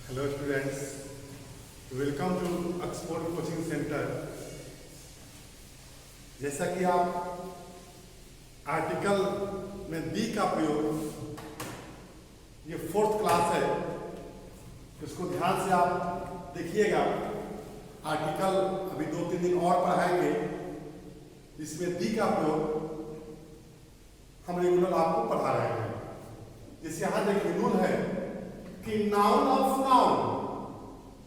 Hello students, welcome to Oxford coaching centre. जैसा कि आप आर्टिकल में बी का प्रयोग, ये फोर्थ क्लास है, इसको ध्यान से आप देखिएगा। आर्टिकल अभी 2-3 दिन और पढ़ाएंगे, इसमें बी का प्रयोग हम रेगुलर आपको पढ़ा रहे हैं। जैसे यहाँ देखिए रूल है कि नाउन ऑफ नाउन,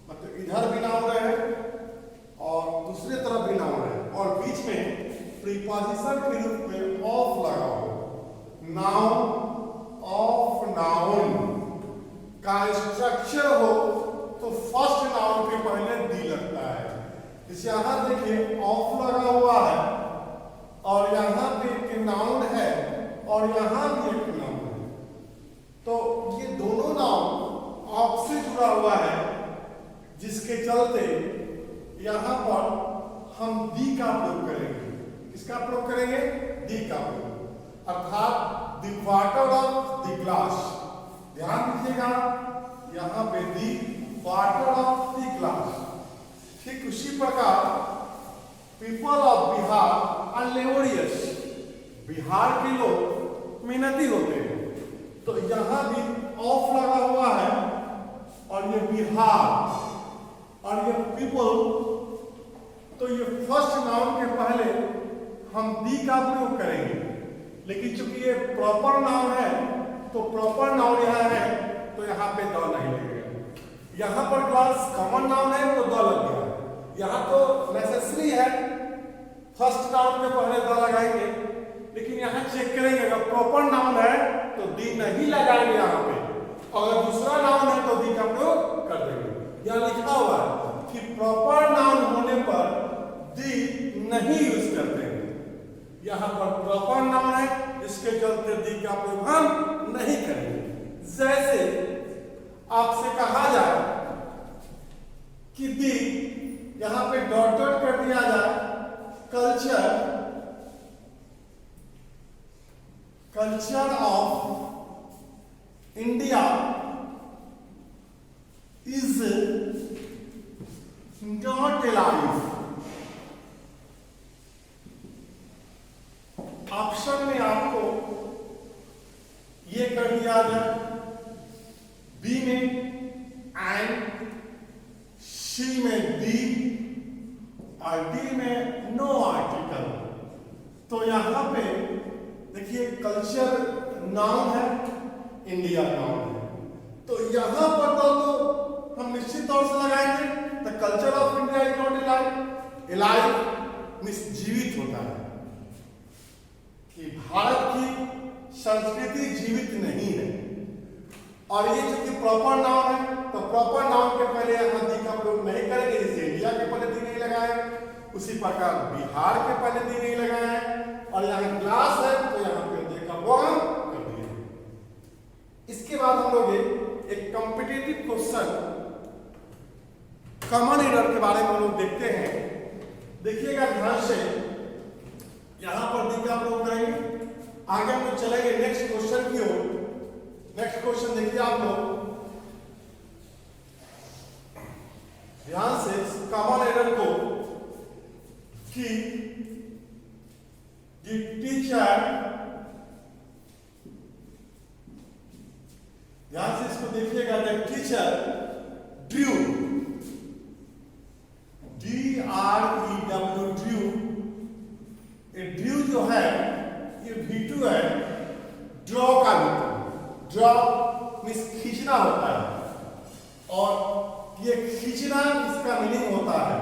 मतलब इधर भी नाउन है और दूसरे तरफ भी नाउन है और बीच में प्रीपोजिशन के रूप में ऑफ लगा हो। नाउन ऑफ नाउन का स्ट्रक्चर हो तो फर्स्ट नाउन के पहले दी लगता है। जैसे यहाँ देखिए ऑफ लगा हुआ है और यहाँ पे एक नाउन है और यहाँ भी एक नाउन है, तो ये दोनों नाउन ऑफ से जुड़ा हुआ है, जिसके चलते यहां पर हम दी का प्रयोग करेंगे। किसका प्रयोग करेंगे? दी का प्रयोग, अर्थात the water of the glass. ध्यान दीजिएगा, यहां पे the water of the glass. ठीक उसी प्रकार people of Bihar are laborious, Bihar के लोग मेहनती होते हैं, तो यहां भी ऑफ लगा हुआ है और ये बिहार और ये पीपल, तो ये फर्स्ट नाउन के पहले हम दी का प्रयोग करेंगे। लेकिन चूंकि ये प्रॉपर नाउन है तो प्रॉपर नाउन यहाँ है, तो यहाँ पे द नहीं लगेगा। यहाँ पर क्लास कॉमन नाउन है तो द लग गया। यहाँ तो नेसेसरी है, फर्स्ट नाउन के पहले द लगाएंगे, लेकिन यहाँ चेक करेंगे अगर प्रॉपर नाउन है तो दी नहीं लगाएंगे यहाँ पे, अगर दूसरा नाउन है तो दी का प्रयोग कर देंगे। यहाँ लिखा हुआ है कि प्रॉपर नाउन होने पर दी नहीं यूज करते हैं। यहाँ पर प्रॉपर नाउन है, इसके चलते दी का प्रयोग हम नहीं करेंगे। जैसे आपसे कहा जाए कि दी, यहाँ पे डॉट डॉट कर दिया जाए, culture of India is not alive। Option में आपको ये कर दिया जाए, बी में एंड, सी में दी और डी में नो आर्टिकल। तो यहां पे देखिए कल्चर नाउन है, इंडिया नाउन है, तो यहां पर तो हम निश्चित तौर से लगाएंगे the culture of India is not alive. Alive means जीवित होता है, कि भारत की संस्कृति जीवित नहीं है। और ये जो कि प्रॉपर नाउन है, तो प्रॉपर नाउन के पहले यहां दी का प्रयोग नहीं करेंगे। जैसे इंडिया के पहले दी नहीं लगाए, उसी प्रकार बिहार के पहले दी नहीं लगाए, और यहाँ ग्लास है तो यहाँ पे दी का प्रयोग कर दिया। इसके बाद हम लोग एक कॉम्पिटिटिव क्वेश्चन कॉमन एरर के बारे में हम लोग देखते हैं। देखिएगा ध्यान से, यहां पर दी का प्रयोग करेंगे, आगे हम लोग चलेंगे नेक्स्ट क्वेश्चन की ओर। नेक्स्ट क्वेश्चन देखिए आप लोग ध्यान से कॉमन एरर को, कि टीचर, ध्यान से इसको देखिएगा, the teacher Drew, DREW Drew, ये ड्रू जो है ये V2 है, ड्रॉ का मतलब, ड्रॉ मींस खींचना होता है, और ये खींचना इसका मीनिंग होता है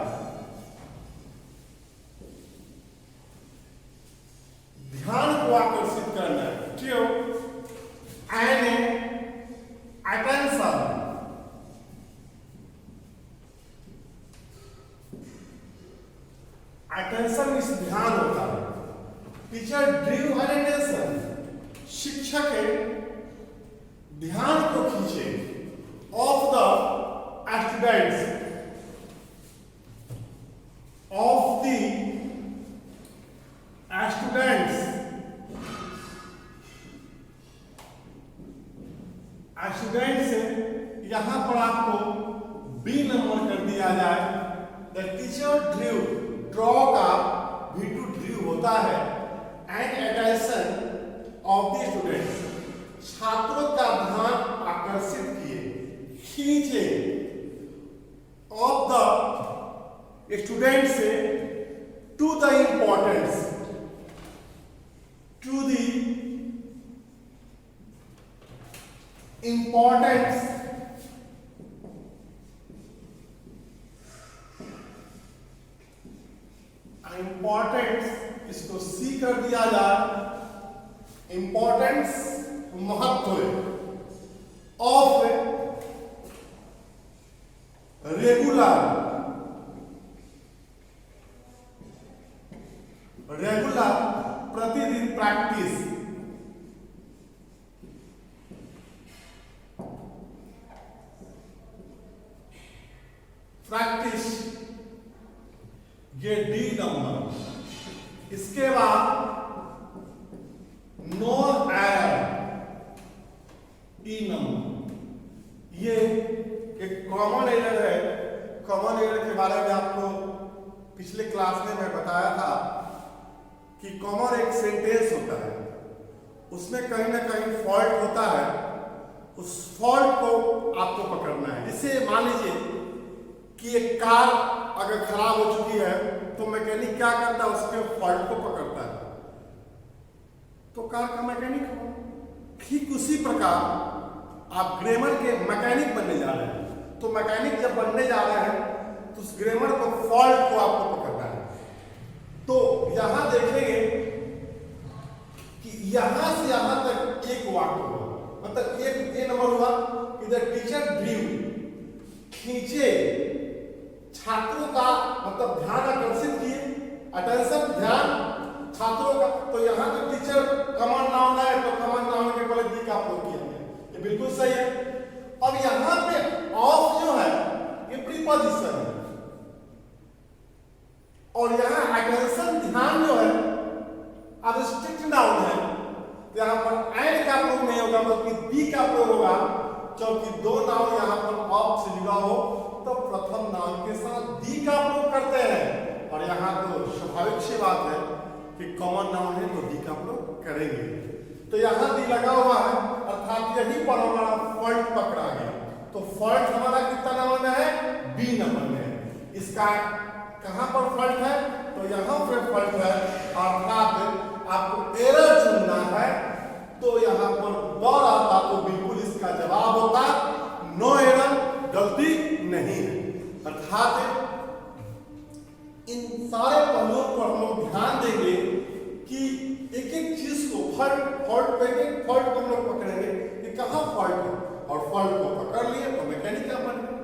ध्यान को आकर्षित करना है। क्यों? अटेंशन, अटेंशन इस ध्यान होता है। टीचर ड्रीव अटेंशन, शिक्षक ध्यान को खींचे of the students, of the students, students यहां पर आपको बी नंबर कर दिया जाए। द टीचर ड्रू, ड्रॉ का V2 ड्रू होता है and attention of the students, छात्रों का ध्यान आकर्षित किए, खींचे, ऑफ द स्टूडेंट से to the importance, to the importance importance इसको सी कर दिया जाए। इंपॉर्टेंस महत्व ऑफ रेगुलर प्रतिदिन प्रैक्टिस, ये डी नंबर। इसके बाद नो एरर, ई नंबर। ये एक कॉमन एरर है। कॉमन एरर के बारे में आपको पिछले क्लास में मैं बताया था कि कॉमन एक सेंटेंस होता है, उसमें कहीं ना कहीं फॉल्ट होता है, उस फॉल्ट को आपको पकड़ना है। जैसे मान लीजिए कि एक कार अगर खराब हो चुकी है तो मैकेनिक क्या करता है, उसके फॉल्ट को पकड़ता है, तो कार का मैकेनिक हो। ठीक उसी प्रकार आप ग्रामर के मैकेनिक बनने जा रहे हैं, तो मैकेनिक जब बनने जा रहे हैं तो उस ग्रामर को, फॉल्ट को आपको पकड़ना है। तो यहां देखेंगे कि यहां से यहां तक एक वाक्य हुआ, मतलब एक ए नंबर हुआ कि द टीचर ड्रू, खींचे, छात्रों का मतलब ध्यान आकर्षित किए, अटेंशन ध्यान छात्रों का। तो यहाँ तो टीचर कॉमन नाउन है, तो कॉमन नाउन के पहले दी का प्रयोग किया गया, ये बिल्कुल सही है। अब यहाँ पे ऑफ जो है ये प्रीपोजिशन है, और यहाँ अटेंशन ध्यान जो है अब स्ट्रिक्ट नाउन है, तो यहाँ पर एंड का प्रयोग नहीं होगा बल्कि दी का प्रयोग होगा, क्योंकि दो नाउन यहाँ पर ऑफ से जुड़ा हो तो प्रथम नाउन के साथ दी का प्रयोग करते हैं। और यहाँ तो स्वाभाविक सी बात है कि कॉमन नाउन है तो दी का प्रयोग करेंगे। तो यहाँ दी लगा हुआ है, अर्थात यही पर हमारा फॉल्ट पकड़ा गया। तो फॉल्ट हमारा कितना नंबर में है, बी नंबर में है। इसका कहाँ पर फॉल्ट है, तो यहाँ पर फॉल्ट है, अर्थात आपको एरर चुनना है। तो यहाँ पर दौर आता तो बिल्कुल इसका जवाब होता नो एरर, गलती नहीं है। अर्थात इन सारे पहलुओं पर हम लोग ध्यान देंगे कि एक एक चीज को फॉल्ट को हम लोग पकड़ेंगे कि कहाँ फॉल्ट है, और फॉल्ट को पकड़ लिए तो मैकेनिक क्या बन गया।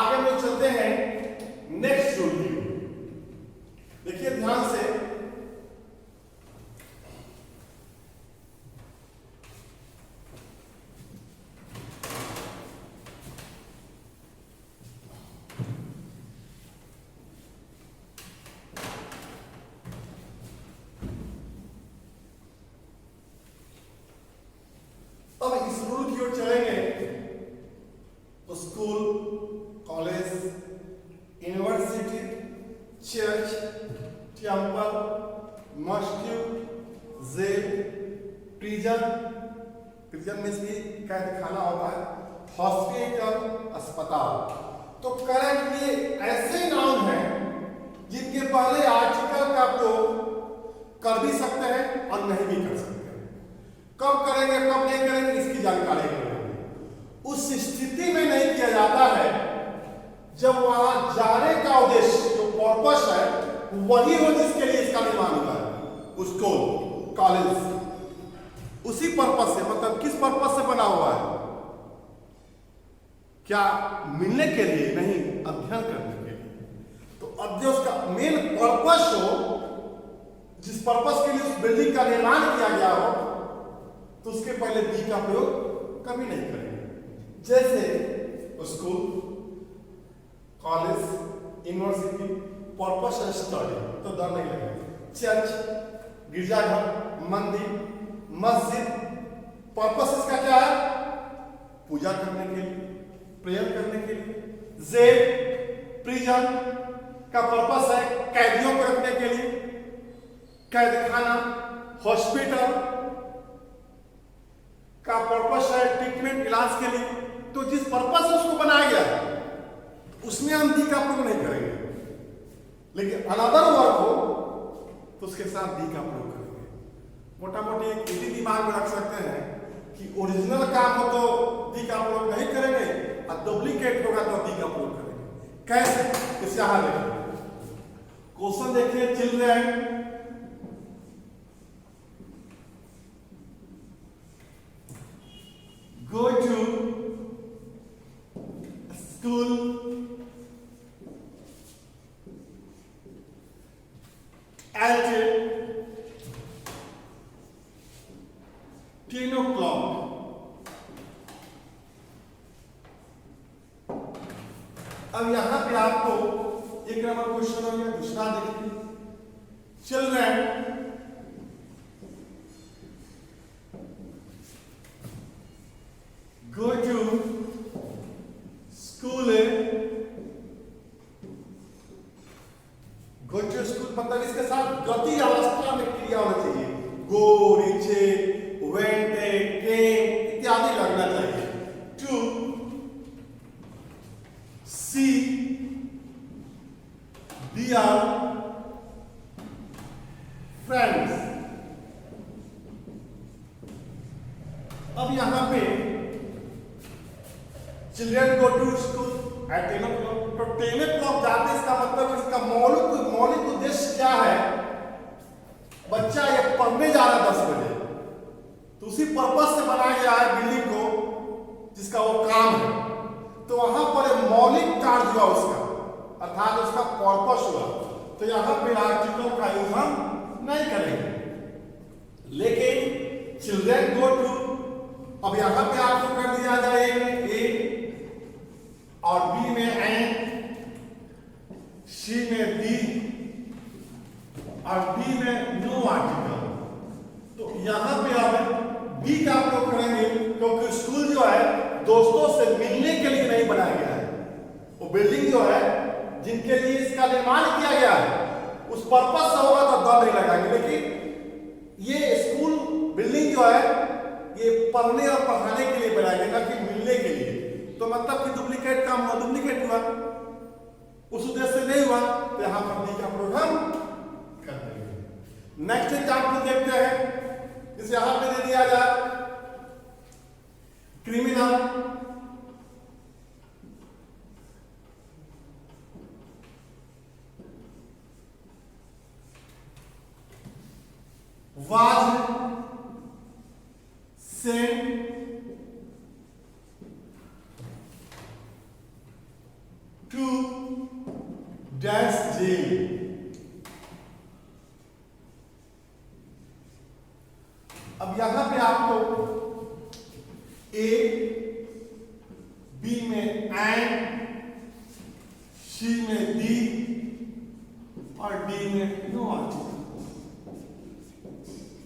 आगे में चलते हैं नेक्स्ट रूल। देखिए ध्यान से, school, college, university, church, temple, मस्जिद, जेल, प्रिजन, प्रिजन में भी कैद खाना होता है, हॉस्पिटल, अस्पताल। तो करंट ये ऐसे नाउन हैं जिनके पहले आर्टिकल का प्रयोग कर भी सकते हैं और नहीं भी कर सकते हैं। कब करेंगे कब नहीं करेंगे इसकी जानकारी नहीं। उस स्थिति में नहीं किया जाता है जब वहां जाने का उद्देश्य जो पर्पस है वही हो जिसके लिए इसका निर्माण हुआ है। स्कूल, कॉलेज उसी पर्पस से, मतलब किस पर्पस से बना हुआ है, क्या मिलने के लिए नहीं, अध्ययन करने के लिए। तो अब जो उसका मेन पर्पस हो, जिस पर्पस के लिए उस बिल्डिंग का निर्माण किया गया हो, तो उसके पहले बी का प्रयोग कभी नहीं करेंगे। जैसे स्कूल, कॉलेज, यूनिवर्सिटी, पर्पस है स्टडी, तो डर नहीं लगेगा। चर्च, गिरजाघर, मंदिर, मस्जिद, पर्पस इसका क्या है, पूजा करने के लिए, प्रेयर करने के लिए। जेल, प्रिजन का पर्पस है कैदियों को रखने के लिए, कैद खाना। हॉस्पिटल का पर्पस है ट्रीटमेंट, इलाज के लिए। तो जिस पर्पस से उसको बनाया गया है उसमें हम दी का प्रयोग नहीं करेंगे, लेकिन अनदर वर्क हो तो उसके साथ दी का प्रयोग करेंगे। मोटा मोटी एक विधि दिमाग में रख सकते हैं कि ओरिजिनल काम हो तो दी का प्रयोग नहीं करेंगे और डुप्लीकेट होगा तो दी का प्रयोग करेंगे। कैसे? इसे यहां देखिए, क्वेश्चन देखिए। Children go to school at 10 o'clock। अब यहां पे आपको एक नंबर क्वेश्चन हो गया। दूसरा देखिए, children go to school। go to school मतलब इसके साथ गति अवस्था में क्रिया होना चाहिए। go, नीचे, went, came इत्यादि लगना चाहिए। to see their friends। अब यहां पे children go to school at 10 o'clock। तो 10 o'clock जाते इसका मतलब इसका मौलिक उद्देश्य क्या है? बच्चा ये पढ़ने जा रहा है 10 बजे, तो उसी पर्पस से बनाया गया है बिल्डिंग को जिसका वो काम है। तो वहां पर मौलिक कार्य हुआ उसका, अर्थात उसका पर्पस हुआ। तो यहां पे आर्टिकल का यूज हम नहीं करेंगे, लेकिन चिल्ड्रन गो टू, अब यहां पे आपको कर दिया जाएगा ए और बी में एंड, सी में दी और डी में नो आर्टिकल। तो यहां पे आप बी का प्रयोग करेंगे क्योंकि स्कूल जो है दोस्तों से मिलने के लिए नहीं बनाया गया है। वो बिल्डिंग जो है जिनके लिए इसका निर्माण किया गया है उस पर्पस से होगा तो दम नहीं लगाएंगे, लेकिन ये स्कूल बिल्डिंग जो है ये पढ़ने और पढ़ाने के लिए बनाया गया, ना कि मिलने के लिए। तो मतलब कि डुप्लीकेट काम हुआ, डुप्लीकेट हुआ, उस उद्देश्य से नहीं हुआ, तो यहां पर दी का प्रोग्राम कर देंगे। नेक्स्ट एग्जांपल देखते हैं। इसे यहां पे दे दिया जाए criminal was sent to dash jail। अब यहां पे आपको ए, बी में एंड, सी में दी और डी में नो आर्टिकल।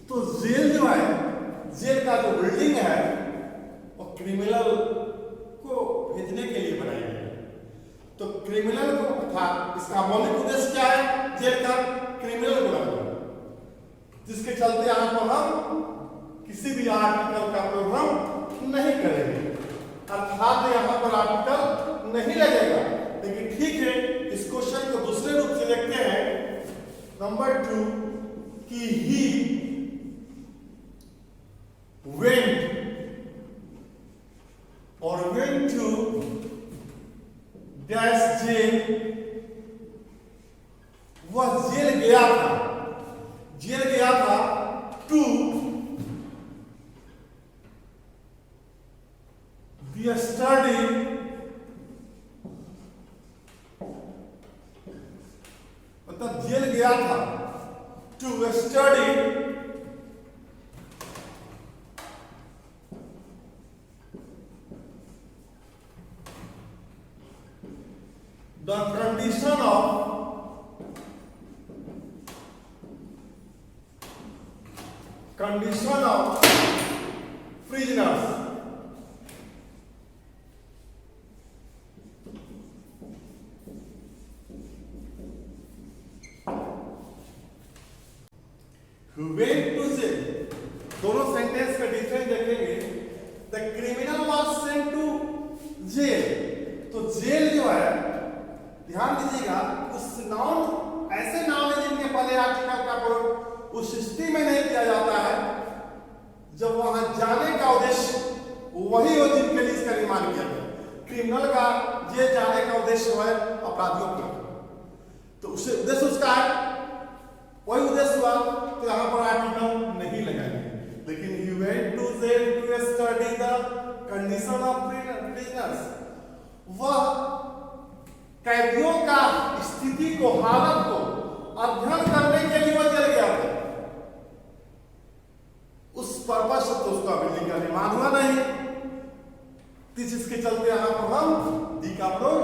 तो जेल जो है, जेल का जो बिल्डिंग है वो क्रिमिनल को भेजने के लिए बनाई गई है। तो क्रिमिनल को अर्थात इसका मौलिक उद्देश्य क्या है? जेल का क्रिमिनल को रखना, जिसके चलते यहां पर हम किसी भी आर्टिकल का प्रोग्राम नहीं करेंगे, अर्थात यहां पर आर्टिकल नहीं लगेगा। लेकिन ठीक है, इस क्वेश्चन को दूसरे रूप से देखते हैं। नंबर 2 कि ही went or went to dash jail, वह जेल गया था, जेल गया था to the study मतलब जेल गया था to study the condition of prisoners। went to jail, दोनों सेंटेंस का डिफरेंस देखेंगे। The criminal was sent to jail, तो जेल जो है, ध्यान दीजिएगा, उस नाउन, ऐसे नाउन है जिनके पहले आर्टिकल का प्रयोग उस स्थिति में नहीं किया जाता है जब वहां जाने का उद्देश्य वही हो जिनके लिए इसका निर्माण किया गया। क्रिमिनल का जेल जाने का उद्देश्य है अपराधियों का, तो उससे उद्देश्य उसका है, वही उद्देश्य हुआ, तो यहां पर आर्टिकल नहीं लगाएंगे। लेकिन he went to jail to study the condition of prisoners, वह कैदियों का स्थिति को, हालत को अध्ययन करने के लिए वह जेल गया था। उस पर्पस से तो उसका बिल्डिंग का निर्माण हुआ नहीं, जिसके चलते यहां पर हम दी का प्रयोग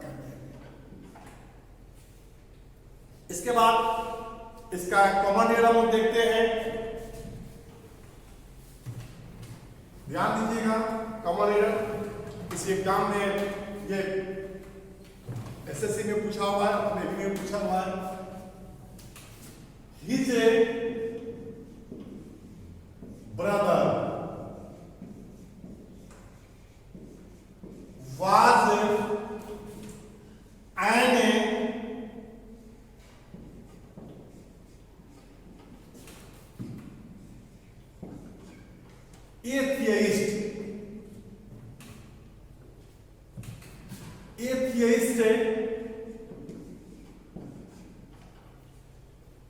करते हैं। इसके बाद इसका कॉमन एरर हम देखते हैं, ध्यान दीजिएगा। कॉमन एरर किसी एग्जाम में ये एसएससी में पूछा हुआ है, अपने भी में पूछा हुआ है। His brother was an atheist.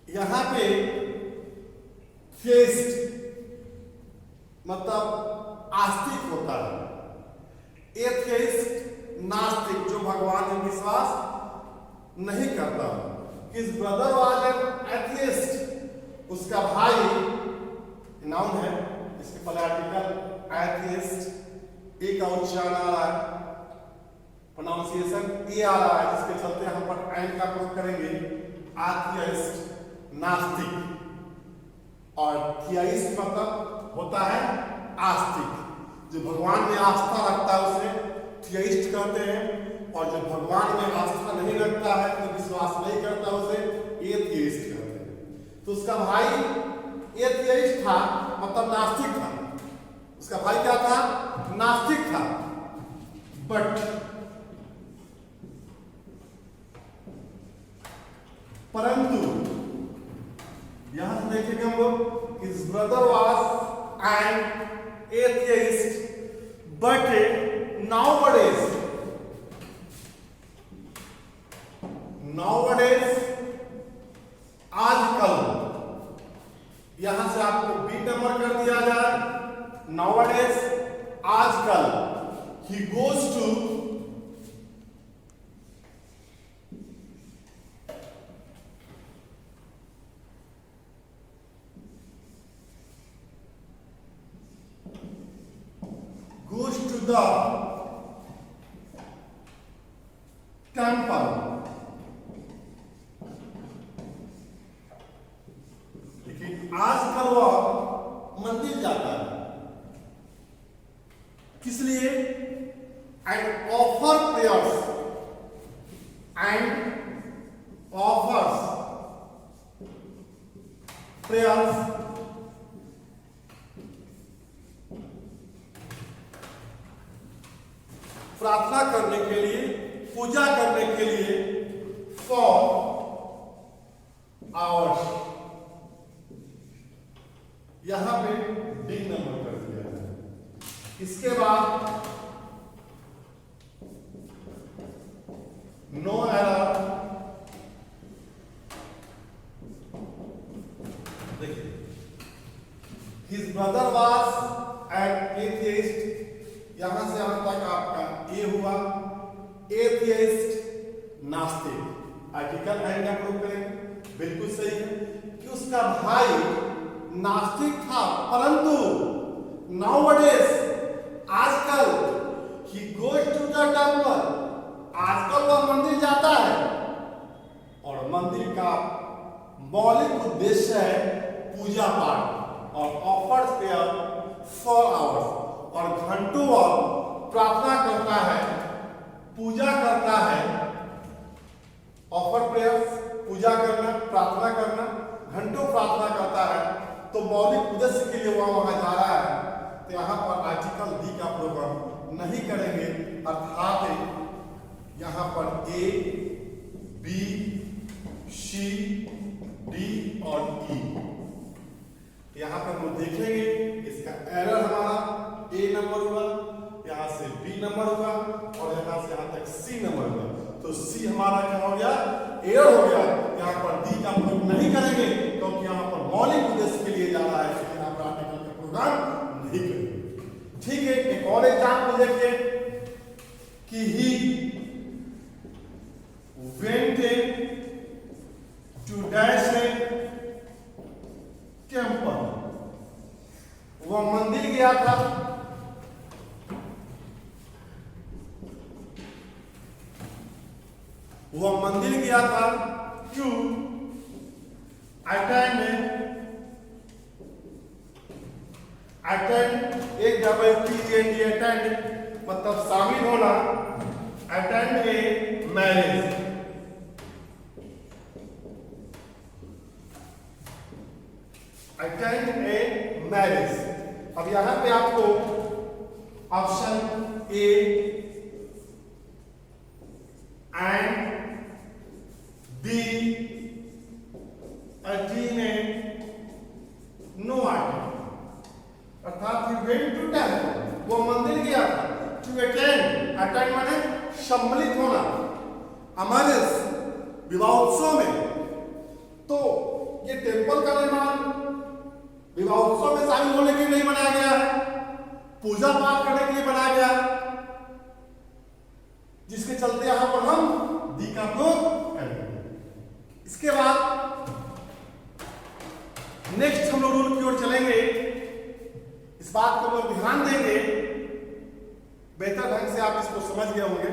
यहां पे theist मतलब आस्तिक होता है। एथियस्ट नास्तिक, जो भगवान में विश्वास नहीं करता। His brother was an atheist, उसका भाई नाउन है, इसके पहले आर्टिकल atheist, ए का उच्चारण आ रहा है, प्रोनाउंसिएशन ए आ रहा है, जिसके चलते हम पर एन का प्रयोग करेंगे। atheist नास्तिक, और थियाइस्ट मतलब होता है आस्तिक, जो भगवान में आस्था रखता है उसे थियाइस्ट कहते हैं, और जो भगवान में आस्था नहीं रखता है, तो विश्वास नहीं करता उसे एथियस्ट कहते हैं। तो उसका भाई एथियस्ट था, मतलब नास्तिक था। उसका भाई क्या था? नास्तिक था। बट परंतु यहां से देखेंगे हम लोग, his brother was an atheist, but nowadays आजकल, यहां से आपको बी नंबर कर दिया जाए। nowadays आजकल, he goes to the temple, लेकिन आजकल वह मंदिर जाता है। किस लिए? and offer prayers, and offers prayers प्रार्थना करने के लिए, पूजा करने के लिए, for hours। यहां पे डी नंबर कर दिया है। इसके बाद नो एरर, देखिए, his brother was an atheist, यहां से यहां तक आपका ए हुआ। एथियस्ट नास्तिक, आर्टिकल एंड का प्रयोग करेंगे। बिल्कुल सही है कि उसका भाई नास्तिक था, परंतु नाउअडेज आजकल, he goes to the temple, आजकल वह मंदिर जाता है, और मंदिर का मौलिक उद्देश्य है पूजा पाठ, और ऑफर्स प्रेयर फॉर आवर्स, और घंटों प्रार्थना करता है, पूजा करता है। ऑफर प्रेयर्स, पूजा करना, प्रार्थना करना, घंटों प्रार्थना करता है, मौलिक उद्देश्य के लिए वहां जा रहा है, तो यहाँ पर आर्टिकल डी का प्रयोग नहीं करेंगे, अर्थात यहाँ पर ए, बी, सी, डी और ई। यहाँ पर हम देखेंगे इसका एरर हमारा ए नंबर हुआ, यहाँ से बी नंबर हुआ और यहाँ से यहाँ तक सी नंबर हुआ। तो सी हमारा क्या हो गया, एरर हो गया। यहाँ पर डी का प्रयोग नहीं करेंगे क्योंकि यहाँ पर मौलिक उद्देश्य के लिए जा रहा है, इसलिए यहाँ पर आर्टिकल का प्रोग्राम नहीं करेंगे। ठीक है, एक और एग्जाम्पल देखिए कि he went to dash temple, वह मंदिर गया था, वह मंदिर गया था टू अटेंड, अटेंड एक डबल टी अटेंड मतलब शामिल होना, attend a marriage, attend a marriage. अब यहां पे आपको option A and B D में नो आइटम, अर्थात ही वेंट टू टेम्पल, वो मंदिर गया था, टू अटेंड, अटेंड माने सम्मिलित होना, मैरिज विवाह उत्सव में। तो ये टेम्पल का निर्माण विवाह उत्सव में शामिल होने के लिए नहीं बनाया गया है, पूजा पाठ करने के लिए बनाया गया, जिसके चलते यहां पर हम डी का प्रयोग करेंगे। इसके बाद नेक्स्ट हम लोग रूल की ओर चलेंगे। इस बात को लोग ध्यान देंगे, बेहतर ढंग से आप इसको समझ गए होंगे।